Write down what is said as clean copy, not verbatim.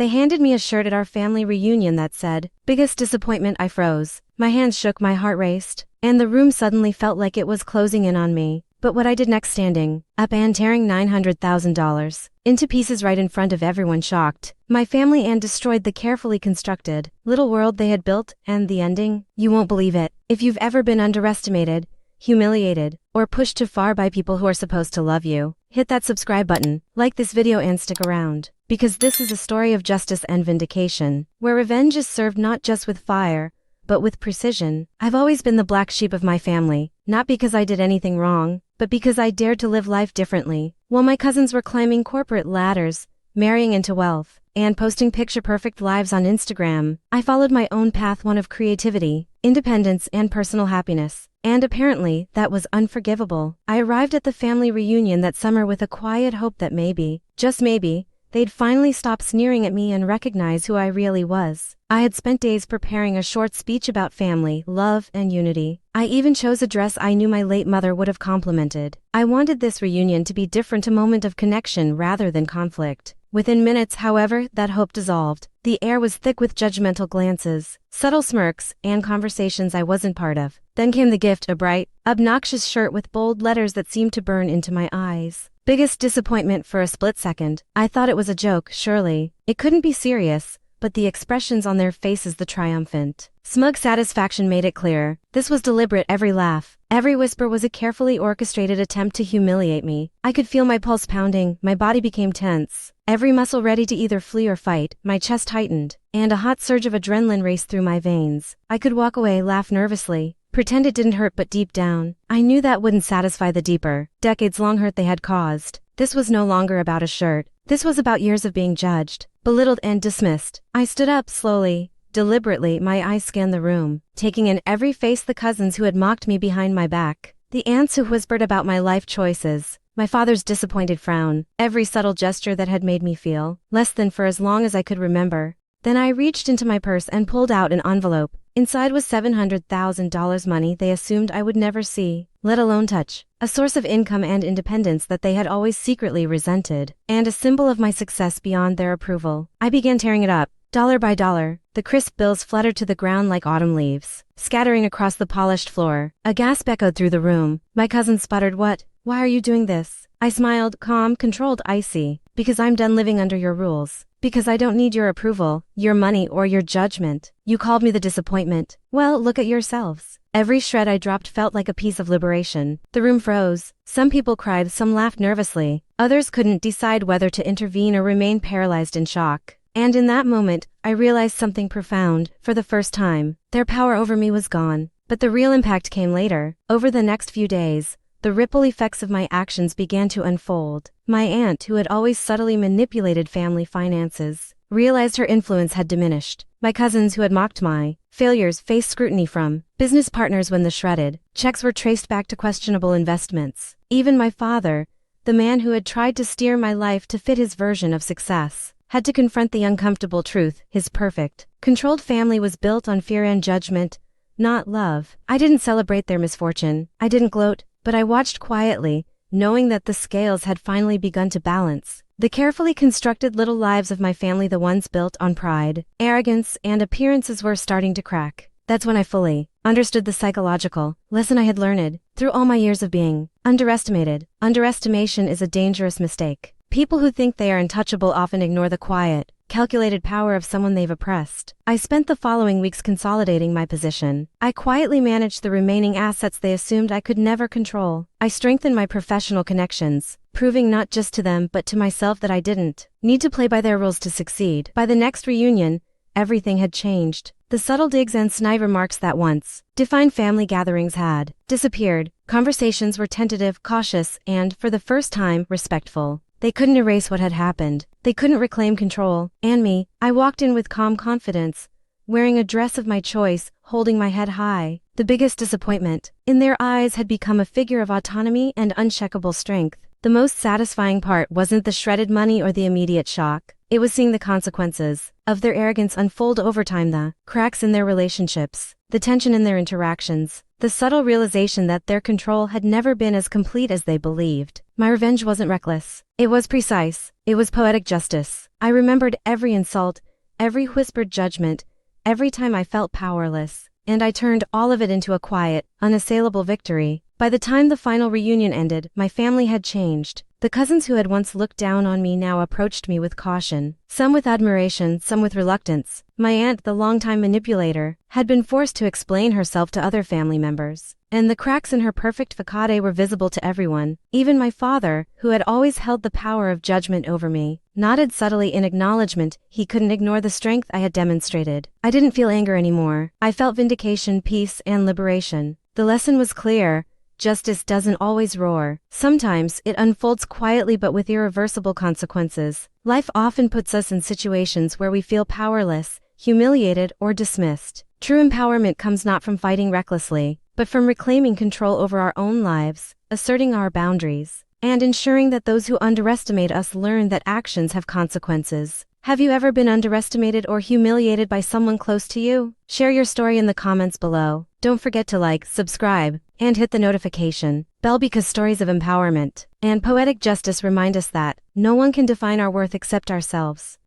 They handed me a shirt at our family reunion that said, "Biggest disappointment." I froze. My hands shook, my heart raced, and the room suddenly felt like it was closing in on me. But what I did next, standing up and tearing $900,000 into pieces right in front of everyone, shocked my family and destroyed the carefully constructed little world they had built. And the ending? You won't believe it. If you've ever been underestimated, humiliated, or pushed too far by people who are supposed to love you, hit that subscribe button, like this video, and stick around. Because this is a story of justice and vindication, where revenge is served not just with fire, but with precision. I've always been the black sheep of my family, not because I did anything wrong, but because I dared to live life differently. While my cousins were climbing corporate ladders, marrying into wealth, and posting picture-perfect lives on Instagram, I followed my own path, one of creativity, independence, and personal happiness. And apparently, that was unforgivable. I arrived at the family reunion that summer with a quiet hope that maybe, just maybe, they'd finally stop sneering at me and recognize who I really was. I had spent days preparing a short speech about family, love, and unity. I even chose a dress I knew my late mother would have complimented. I wanted this reunion to be different, a moment of connection rather than conflict. Within minutes, however, that hope dissolved. The air was thick with judgmental glances, subtle smirks, and conversations I wasn't part of. Then came the gift, a bright, obnoxious shirt with bold letters that seemed to burn into my eyes. Biggest disappointment. For a split second, I thought it was a joke. Surely it couldn't be serious, but the expressions on their faces, the triumphant, smug satisfaction, made it clear. This was deliberate. Every laugh, every whisper was a carefully orchestrated attempt to humiliate me. I could feel my pulse pounding, my body became tense, every muscle ready to either flee or fight. My chest tightened, and a hot surge of adrenaline raced through my veins. I could walk away, laugh nervously, pretend it didn't hurt, but deep down, I knew that wouldn't satisfy the deeper, decades-long hurt they had caused. This was no longer about a shirt. This was about years of being judged, belittled, and dismissed. I stood up slowly, deliberately, my eyes scanned the room, taking in every face: the cousins who had mocked me behind my back, the aunts who whispered about my life choices, my father's disappointed frown, every subtle gesture that had made me feel less than for as long as I could remember. Then I reached into my purse and pulled out an envelope. Inside was $700,000, money they assumed I would never see, let alone touch, a source of income and independence that they had always secretly resented, and a symbol of my success beyond their approval. I began tearing it up, dollar by dollar. The crisp bills fluttered to the ground like autumn leaves, scattering across the polished floor. A gasp echoed through the room. My cousin sputtered, "What? Why are you doing this?" I smiled, calm, controlled, icy. "Because I'm done living under your rules. Because I don't need your approval, your money, or your judgment. You called me the disappointment. Well, look at yourselves." Every shred I dropped felt like a piece of liberation. The room froze. Some people cried, some laughed nervously. Others couldn't decide whether to intervene or remain paralyzed in shock. And in that moment, I realized something profound. For the first time, their power over me was gone. But the real impact came later. Over the next few days, the ripple effects of my actions began to unfold. My aunt, who had always subtly manipulated family finances, realized her influence had diminished. My cousins, who had mocked my failures, faced scrutiny from business partners when the shredded checks were traced back to questionable investments. Even my father, the man who had tried to steer my life to fit his version of success, had to confront the uncomfortable truth. His perfect, controlled family was built on fear and judgment, not love. I didn't celebrate their misfortune. I didn't gloat, but I watched quietly, knowing that the scales had finally begun to balance. The carefully constructed little lives of my family, the ones built on pride, arrogance, and appearances, were starting to crack. That's when I fully understood the psychological lesson I had learned through all my years of being underestimated. Underestimation is a dangerous mistake. People who think they are untouchable often ignore the quiet, calculated power of someone they've oppressed. I spent the following weeks consolidating my position. I quietly managed the remaining assets they assumed I could never control. I strengthened my professional connections, proving not just to them but to myself that I didn't need to play by their rules to succeed. By the next reunion, everything had changed. The subtle digs and snide remarks that once defined family gatherings had disappeared. Conversations were tentative, cautious, and, for the first time, respectful. They couldn't erase what had happened. They couldn't reclaim control. And me, I walked in with calm confidence, wearing a dress of my choice, holding my head high. The biggest disappointment, in their eyes, had become a figure of autonomy and unshakable strength. The most satisfying part wasn't the shredded money or the immediate shock. It was seeing the consequences of their arrogance unfold over time, the cracks in their relationships, the tension in their interactions, the subtle realization that their control had never been as complete as they believed. My revenge wasn't reckless. It was precise. It was poetic justice. I remembered every insult, every whispered judgment, every time I felt powerless, and I turned all of it into a quiet, unassailable victory. By the time the final reunion ended, my family had changed. The cousins who had once looked down on me now approached me with caution, some with admiration, some with reluctance. My aunt, the longtime manipulator, had been forced to explain herself to other family members, and the cracks in her perfect facade were visible to everyone. Even my father, who had always held the power of judgment over me, nodded subtly in acknowledgement. He couldn't ignore the strength I had demonstrated. I didn't feel anger anymore. I felt vindication, peace, and liberation. The lesson was clear. Justice doesn't always roar. Sometimes it unfolds quietly but with irreversible consequences. Life often puts us in situations where we feel powerless, humiliated, or dismissed. True empowerment comes not from fighting recklessly, but from reclaiming control over our own lives, asserting our boundaries, and ensuring that those who underestimate us learn that actions have consequences. Have you ever been underestimated or humiliated by someone close to you? Share your story in the comments below. Don't forget to like, subscribe, and hit the notification bell because stories of empowerment and poetic justice remind us that no one can define our worth except ourselves.